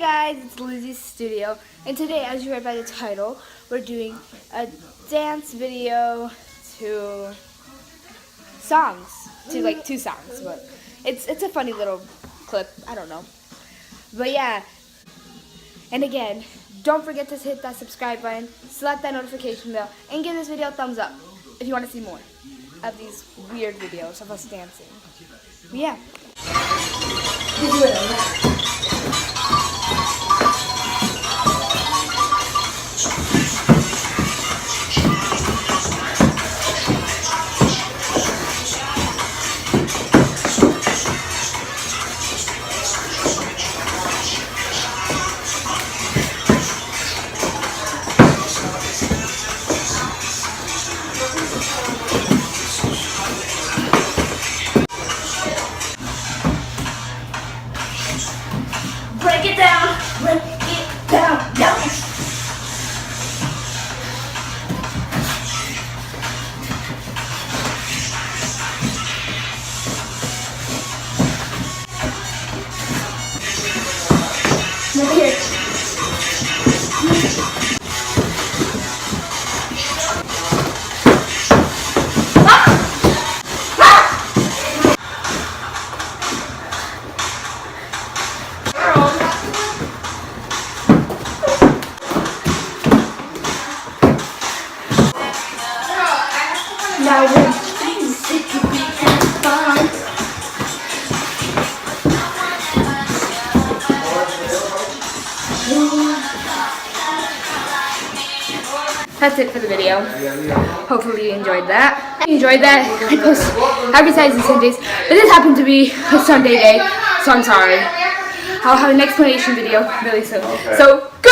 guys, it's Lizzie's Studio, and today, as you read by the title, we're doing a dance video to songs, to like 2 songs, but it's a funny little clip, I don't know. But yeah, and again, don't forget to hit that subscribe button, select that notification bell, and give this video a thumbs up if you want to see more of these weird videos of us dancing. But yeah. Break it down, down. Over here. Now when things it could be fun. That's it for the video. Hopefully you enjoyed that. If you enjoyed that, I post advertising Sundays, but this happened to be a Sunday day, so I'm sorry. I'll have an explanation video really soon. So, go!